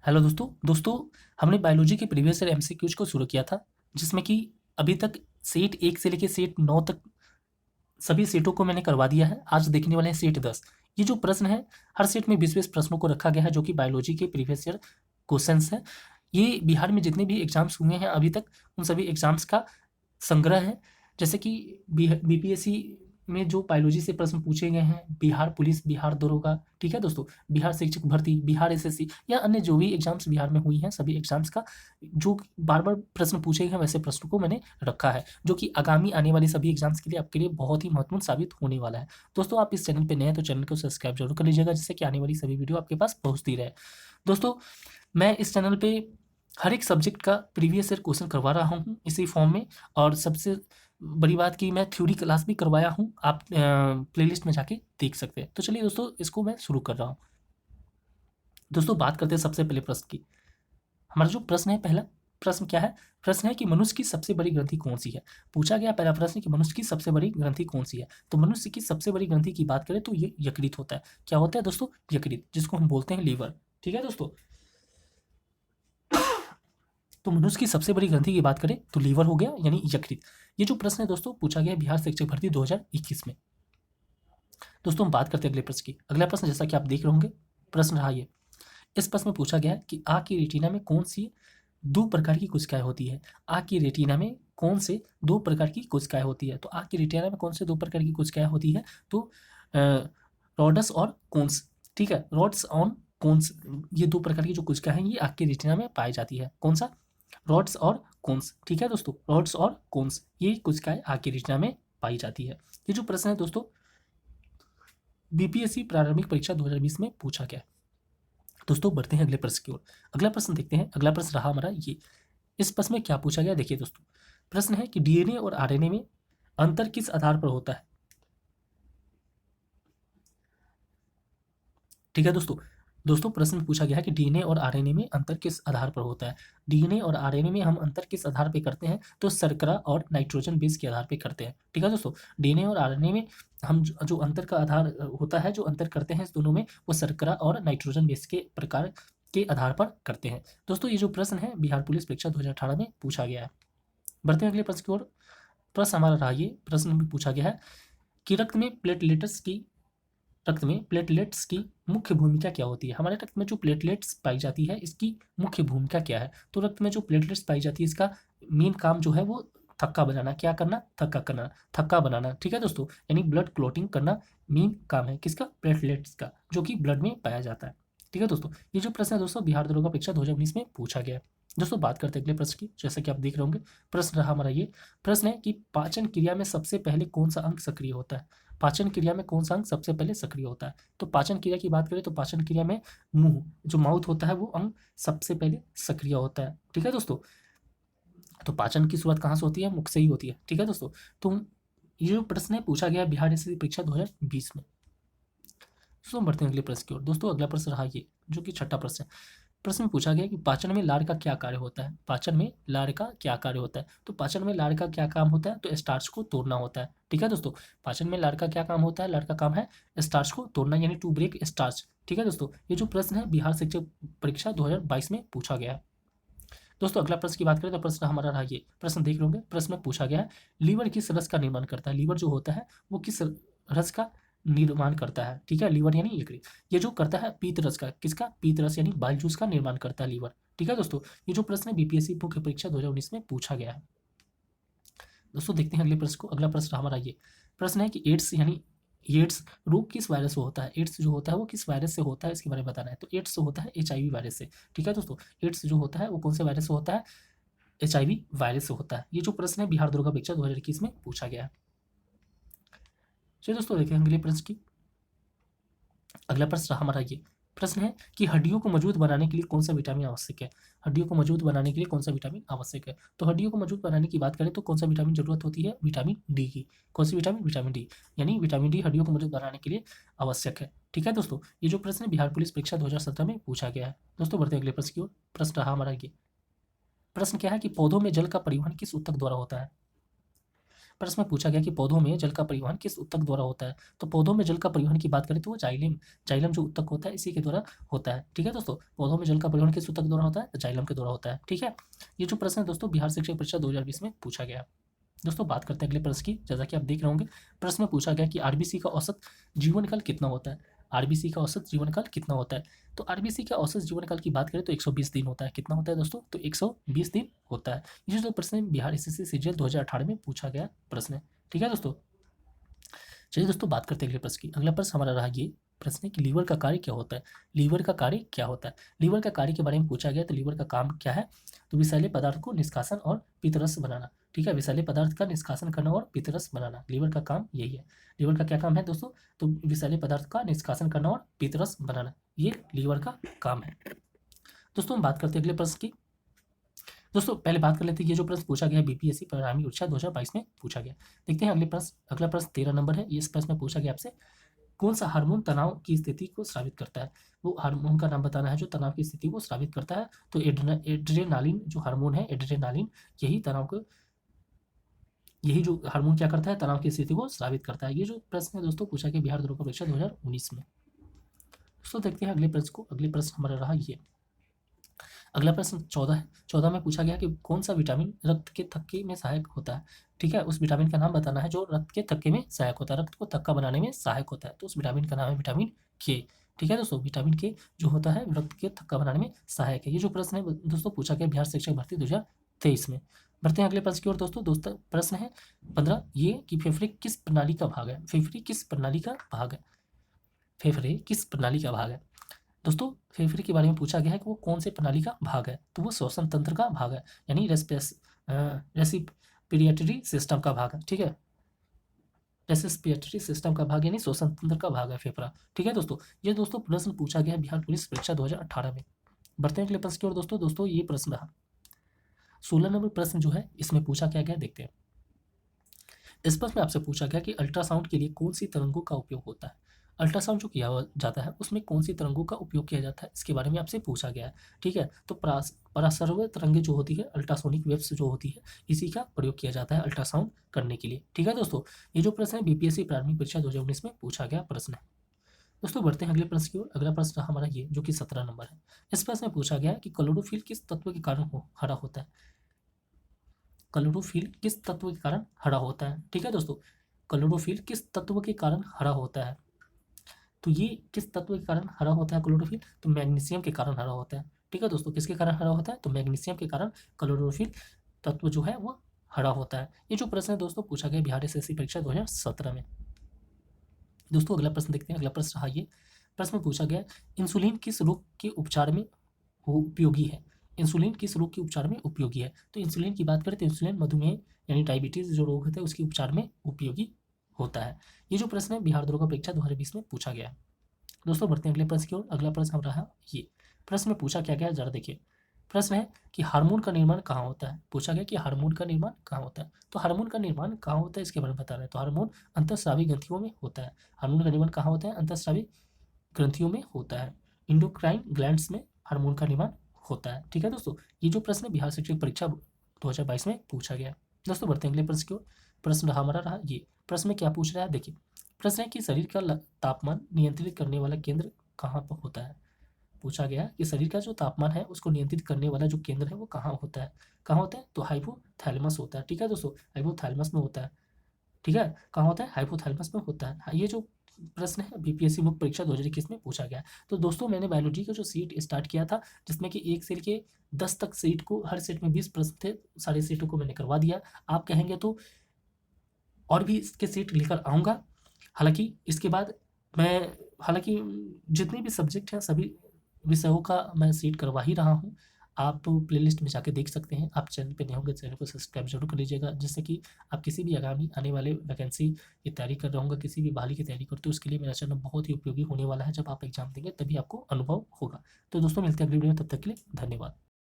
Hello दोस्तों हमने biology के प्रीवियस ईयर एमसीक्यूज को शुरू किया था, जिसमें कि अभी तक सेट 1 से लेकर सेट 9 तक सभी सेटों को मैंने करवा दिया है। आज देखने वाले हैं सेट 10। ये जो प्रश्न है, हर सेट में 20-20 प्रश्नों को रखा गया है, जो कि बायोलॉजी के प्रीवियस ईयर क्वेश्चंस हैं। ये बिहार में जितने भी एग्जाम्स हुए हैं अभी तक, उन सभी एग्जाम्स का संग्रह है। जैसे कि बीपीएससी में जो बायोलॉजी से प्रश्न पूछे गए हैं, बिहार पुलिस, बिहार दरोगा, ठीक है दोस्तों, बिहार शिक्षक भर्ती, बिहार एसएससी या अन्य जो भी एग्जाम्स बिहार में हुई हैं, सभी एग्जाम्स का जो बार बार प्रश्न पूछे गए हैं, वैसे प्रश्नों को मैंने रखा है, जो कि आगामी आने वाले सभी एग्जाम्स के लिए आपके लिए बहुत ही महत्वपूर्ण साबित होने वाला है। दोस्तों, आप इस चैनल पर नए हैं तो चैनल को सब्सक्राइब जरूर कर लीजिएगा, जिससे कि आने वाली सभी वीडियो आपके पास पहुंचती रहे। दोस्तों, मैं इस चैनल पे हर एक सब्जेक्ट का प्रीवियस ईयर क्वेश्चन करवा रहा हूँ इसी फॉर्म में, और सबसे बड़ी बात कि मैं थ्योरी क्लास भी करवाया हूँ, आप प्लेलिस्ट में जाके देख सकते हैं। तो चलिए दोस्तों, इसको मैं शुरू कर रहा हूँ। दोस्तों, बात करते हैं सबसे पहले प्रश्न की। हमारा जो प्रश्न है, पहला प्रश्न क्या है? प्रश्न है कि मनुष्य की सबसे बड़ी ग्रंथि कौन सी है। पूछा गया पहला प्रश्न कि मनुष्य की सबसे बड़ी ग्रंथि कौन सी है। तो मनुष्य की सबसे बड़ी ग्रंथि की बात करें तो ये यकृत होता है। क्या होता है दोस्तों? यकृत, जिसको हम बोलते हैं लीवर। ठीक है दोस्तों, तो मनुष्य की सबसे बड़ी ग्रंथि की बात करें तो लीवर हो गया, यानी यकृत। ये जो प्रश्न है दोस्तों, पूछा गया बिहार शिक्षक भर्ती 2021 में। दोस्तों, हम बात करते हैं अगले प्रश्न की। अगला प्रश्न, जैसा कि आप देख रहे होंगे, प्रश्न रहा ये। इस प्रश्न में पूछा गया है कि आँख की रेटिना में कौन सी दो प्रकार की कोशिकाएं होती है। आँख की रेटिना में कौन से दो प्रकार की कोशिकाएं होती है। तो आँख की रेटिना में कौन से दो प्रकार की कोशिकाएं होती है? तो रॉडस और कोन्स। ठीक है, रॉड्स और कोन्स, ये दो प्रकार की जो कोशिकाएं हैं, ये आँख की रेटिना में पाई जाती है। कौन सा? रॉड्स और कोन्स। ठीक है दोस्तों, रॉड्स और कोन्स, ये कोशिकाएं आँख की रेटिना में पाई जाती है। ये जो प्रश्न है दोस्तों, बीपीएससी प्रारंभिक परीक्षा 2020 में पूछा गया। दोस्तों, बढ़ते हैं अगले प्रश्न की ओर। अगला प्रश्न देखते हैं। अगला प्रश्न रहा हमारा ये। इस प्रश्न में क्या पूछा गया, देखिए दोस्तों। प्रश्न है कि डीएनए और आरएनए में अंतर किस आधार पर होता है। ठीक है दोस्तों, प्रश्न में पूछा गया है कि डीएनए और आरएनए में अंतर किस आधार पर होता है। डीएनए और आरएनए में हम अंतर किस आधार पे करते हैं? तो शर्करा और नाइट्रोजन बेस के आधार पे करते हैं। ठीक है दोस्तों, डीएनए और आरएनए में हम जो अंतर का आधार होता है, जो अंतर करते हैं इस दोनों में, वो शर्करा और नाइट्रोजन बेस के प्रकार के आधार पर करते हैं। दोस्तों, ये जो प्रश्न है बिहार पुलिस परीक्षा 2018 में पूछा गया है। बढ़ते हैं अगले प्रश्न की ओर। प्रश्न हमारा रहा ये। प्रश्न में पूछा गया है कि रक्त में प्लेटलेट्स की मुख्य भूमिका क्या होती है। हमारे रक्त में जो प्लेटलेट्स पाई जाती है, इसकी मुख्य भूमिका क्या है? तो रक्त में जो प्लेटलेट्स पाई जाती है, इसका मेन काम जो है वो थक्का बनाना। क्या करना? थक्का बनाना। ठीक है दोस्तों, यानी ब्लड क्लॉटिंग करना मेन काम है किसका? प्लेटलेट्स का, जो कि ब्लड में पाया जाता है। ठीक है दोस्तों, ये जो प्रश्न है दोस्तों, बिहार दरोगा परीक्षा 2019 में पूछा गया है। दोस्तों, बात करते हैं अगले प्रश्न की। जैसा कि आप देख रहे होंगे, प्रश्न रहा हमारा ये। प्रश्न है कि पाचन क्रिया में सबसे पहले कौन सा अंग सक्रिय होता है। पाचन क्रिया में कौन सा अंग सबसे पहले सक्रिय होता है? तो पाचन क्रिया की बात करें तो पाचन क्रिया में मुंह, जो माउथ होता है, वो अंग सबसे पहले सक्रिय होता है। ठीक है दोस्तों, तो पाचन की शुरुआत कहाँ से होती है? मुख से ही होती है। ठीक है दोस्तों, तो ये जो प्रश्न है पूछा गया बिहार एसएससी परीक्षा 2020 में। दोस्तों, बढ़ते हैं अगले प्रश्न की ओर। दोस्तों, अगला प्रश्न रहा ये, जो कि छठा प्रश्न है। प्रश्न में पूछा गया कि पाचन में लार का क्या कार्य होता है। पाचन में लार का क्या कार्य होता है? तो पाचन में लार का क्या काम होता है? तो स्टार्च को तोड़ना होता है। ठीक है दोस्तों, पाचन में लार का क्या काम होता है? लार का काम है स्टार्च को तोड़ना, यानी टू ब्रेक स्टार्च। ठीक है दोस्तों, ये जो प्रश्न है बिहार शिक्षक परीक्षा 2022 में पूछा गया है। दोस्तों, अगला प्रश्न की बात करें तो प्रश्न हमारा रहा ये। प्रश्न देख लोगे, प्रश्न में पूछा गया है लीवर किस रस का निर्माण करता है। लीवर जो होता है वो किस रस का निर्माण करता है? ठीक है, लीवर यानी यकृत, ये जो करता है पीत रस का। किसका? पीत रस, यानी बाइल जूस का निर्माण करता है लीवर। ठीक है दोस्तों, ये जो प्रश्न है बीपीएससी मुख्य परीक्षा 2019 में पूछा गया है। दोस्तों, देखते हैं अगले प्रश्न को। अगला प्रश्न हमारा ये। प्रश्न है कि एड्स यानी एड्स रोग किस वायरस से होता है। एड्स जो होता है वो किस वायरस से होता है, इसके बारे में बताना है। तो एड्स होता है एचआईवी वायरस से। ठीक है दोस्तों, एड्स जो होता है वो कौन से वायरस से होता है? एचआईवी वायरस से होता है। ये जो प्रश्न है बिहार दरोगा परीक्षा 2021 में पूछा गया है। चलिए दोस्तों, देखें अगले प्रश्न की। अगला प्रश्न हमारा ये। प्रश्न है कि हड्डियों को मजबूत बनाने के लिए कौन सा विटामिन आवश्यक है। हड्डियों को मजबूत बनाने के लिए कौन सा विटामिन आवश्यक है? तो हड्डियों को मजबूत बनाने की बात करें तो कौन सा विटामिन जरूरत होती है? विटामिन डी की। कौन सी विटामिन? विटामिन डी, यानी विटामिन डी हड्डियों को मजबूत बनाने के लिए आवश्यक है। ठीक है दोस्तों, ये जो प्रश्न है बिहार पुलिस परीक्षा 2017 में पूछा गया है। दोस्तों, बढ़ते अगले प्रश्न की ओर। प्रश्न रहा हमारा ये। प्रश्न क्या है कि पौधों में जल का परिवहन किस ऊतक द्वारा होता है। प्रश्न में पूछा गया कि पौधों में जल का परिवहन किस ऊतक द्वारा होता है। तो पौधों में जल का परिवहन की बात करें तो वो जाइलम जो ऊतक होता है इसी के द्वारा होता है। ठीक है दोस्तों, पौधों में जल का परिवहन किस ऊतक द्वारा होता है? जाइलम के द्वारा होता है। ठीक है, ये जो प्रश्न है दोस्तों बिहार शिक्षक परीक्षा 2020 में पूछा गया। दोस्तों बात करते हैं अगले प्रश्न की। जैसा कि आप देख रहे होंगे, प्रश्न में पूछा गया कि आरबीसी का औसत जीवन काल कितना होता है। आरबीसी का औसत जीवन काल कितना होता है? तो आरबीसी का औसत जीवन काल की बात करें तो 120 दिन होता है। कितना होता है दोस्तों? तो 120 दिन होता है। ये जो प्रश्न है बिहार एसएससी सीजीएल 2018 में पूछा गया प्रश्न है। ठीक है दोस्तों, चलिए दोस्तों बात करते हैं अगले प्रश्न की। अगला प्रश्न हमारा रहा ये प्रश्न है कि लीवर का कार्य क्या होता है। लीवर का कार्य क्या होता है? लीवर का कार्य के बारे में पूछा गया। तो लीवर का काम क्या है? तो विषैले पदार्थ को निष्कासन और पित्तरस बनाना। ठीक है, विषैले पदार्थ का निष्कासन करना और पित्तरस बनाना, लीवर का काम यही है। लीवर का क्या काम है दोस्तों? तो विषैले पदार्थ का निष्कासन करना और पित्तरस बनाना, ये लीवर का काम है। दोस्तों हम बात करते हैं अगले प्रश्न की। दोस्तों पहले बात कर लेते हैं, ये जो प्रश्न पूछा गया है बीपीएससी परिणामी परीक्षा 2022 में पूछा गया। देखते हैं अगले प्रश्न। अगला प्रश्न 13 नंबर है। इस प्रश्न में पूछा गया आपसे कौन सा हार्मोन तनाव की स्थिति को स्रावित करता है। वो हार्मोन का नाम बताना है जो तनाव की स्थिति को स्रावित करता है। तो एड्रेनालिन जो हार्मोन है, एड्रेनालिन यही तनाव को, यही जो हार्मोन क्या करता है? तनाव की स्थिति को स्रावित करता है। ये जो प्रश्न है दोस्तों पूछा गया बिहार द्रोह परीक्षा 2019 में। दोस्तों देखते हैं अगले प्रश्न को। अगले प्रश्न हमारा रहा ये। अगला प्रश्न 14 है। 14 में पूछा गया कि कौन सा विटामिन रक्त के थक्के में सहायक होता है। ठीक है, उस विटामिन का नाम बताना है जो रक्त के थक्के में सहायक होता है, रक्त को थक्का बनाने में सहायक होता है। तो उस विटामिन का नाम है विटामिन के। ठीक है दोस्तों, विटामिन के जो होता है रक्त के थक्का बनाने में सहायक है। ये जो प्रश्न है दोस्तों पूछा गया बिहार शिक्षक भर्ती 2023 में। बढ़ते हैं अगले प्रश्न की ओर। दोस्तों प्रश्न है 15 ये कि फेफड़े किस प्रणाली का भाग है। फेफड़े किस प्रणाली का भाग है? फेफड़े किस प्रणाली का भाग है? दोस्तों फेफड़े के बारे में पूछा गया है कि वो कौन से प्रणाली का भाग है। तो वो श्वसन तंत्र का भाग है, यानी रेस्पिरेटरी सिस्टम का भाग है। ठीक है, रेस्पिरेटरी सिस्टम का भाग यानी श्वसन तंत्र का भाग है फेफड़ा। ठीक है दोस्तों, ये दोस्तों प्रश्न पूछा गया है बिहार पुलिस परीक्षा 2018 में। बढ़ते हैं अगले प्रश्न की ओर। दोस्तों ये प्रश्न रहा 16 नंबर प्रश्न जो है इसमें पूछा क्या गया देखते हैं। इस प्रश्न में आपसे पूछा गया कि अल्ट्रासाउंड के लिए कौन सी तरंगों का उपयोग होता है। अल्ट्रासाउंड जो किया जाता है उसमें कौन सी तरंगों का उपयोग किया जाता है, इसके बारे में आपसे पूछा गया है। ठीक है, तो पराश्रव्य तरंगें जो होती है, अल्ट्रासोनिक वेव्स जो होती है, इसी का प्रयोग किया जाता है अल्ट्रासाउंड करने के लिए। ठीक है दोस्तों, ये जो प्रश्न है बीपीएससी प्रारंभिक परीक्षा 2019 में पूछा गया प्रश्न है। दोस्तों बढ़ते हैं अगले प्रश्न की ओर। अगला प्रश्न रहा हमारा ये जो कि 17 नंबर है। इस प्रश्न में पूछा गया कि क्लोरोफिल किस तत्व के कारण हरा होता है। क्लोरोफिल किस तत्व के कारण हरा होता है। ठीक है दोस्तों, क्लोरोफिल किस तत्व के कारण हरा होता है। तो ये किस तत्व के कारण हरा होता है क्लोरोफिल? तो मैग्नीशियम के कारण हरा होता है। ठीक है दोस्तों, किसके कारण हरा होता है? तो मैग्नीशियम के कारण क्लोरोफिल तत्व जो है वो हरा होता है। ये जो प्रश्न है दोस्तों पूछा गया बिहार एसएससी परीक्षा 2017 में। दोस्तों अगला प्रश्न देखते हैं। अगला प्रश्न रहा ये। प्रश्न में पूछा गया इंसुलिन किस रोग के उपचार में उपयोगी है। इंसुलिन किस रोग के उपचार में उपयोगी है। तो इंसुलिन की बात करें तो इंसुलिन मधुमेह यानी डायबिटीज जो रोग होता है उसके उपचार में उपयोगी होता है। ये जो प्रश्न है बिहार द्रोह परीक्षा 2020 में पूछा गया है। दोस्तों बढ़ते हैं अगले प्रश्न की ओर। अगला प्रश्न हम रहा ये। प्रश्न में पूछा क्या गया जरा देखिए। प्रश्न है कि हार्मोन का निर्माण कहाँ होता है। पूछा गया कि हार्मोन का निर्माण कहाँ होता है। तो हार्मोन का निर्माण कहाँ होता है इसके बारे में बता रहे हैं। तो हार्मोन अंतःस्रावी ग्रंथियों में होता है। हार्मोन का निर्माण कहाँ होता है? अंतःस्रावी ग्रंथियों में होता है। इंडोक्राइन ग्लैंड्स में हार्मोन का निर्माण होता है। ठीक है दोस्तों, ये जो प्रश्न है बिहार शिक्षक परीक्षा 2022 में पूछा गया। दोस्तों बढ़ते हैं अगले प्रश्न की ओर। प्रश्न हमारा रहा ये। प्रश्न में क्या पूछ रहा है देखिए। प्रश्न है कि शरीर का तापमान नियंत्रित करने वाला केंद्र कहाँ पर होता है। पूछा गया कि शरीर का जो तापमान है उसको नियंत्रित करने वाला जो केंद्र है वो कहाँ होता है। कहाँ होता है? तो हाइपोथैलेमस होता है। ठीक है दोस्तों, हाइपोथैलेमस में होता है। ठीक है, कहाँ होता है? हाइपोथैलेमस में होता है। ये जो प्रश्न है बीपीएससी मुख्य परीक्षा 2021 में पूछा गया। तो दोस्तों मैंने बायोलॉजी का जो सीट स्टार्ट किया था जिसमें कि 1 से लेके 10 तक सीट को, हर सीट में 20 प्रश्न थे, सारे सीटों को मैंने करवा दिया। आप कहेंगे तो और भी इसके सीट लेकर आऊँगा। हालांकि इसके बाद मैं हालांकि जितने भी सब्जेक्ट हैं सभी विषयों का मैं सीट करवा ही रहा हूँ। आप प्लेलिस्ट में जाके देख सकते हैं। आप चैनल पे नए होंगे चैनल को सब्सक्राइब जरूर कर लीजिएगा, जिससे कि आप किसी भी आगामी आने वाले वैकेंसी की तैयारी कर रहा हूँगा, किसी भी बहाली की तैयारी करते हो उसके लिए मेरा चैनल बहुत ही उपयोगी होने वाला है। जब आप एग्जाम देंगे तभी आपको अनुभव होगा। तो दोस्तों मिलते हैं अगली वीडियो में, तब तक के लिए धन्यवाद।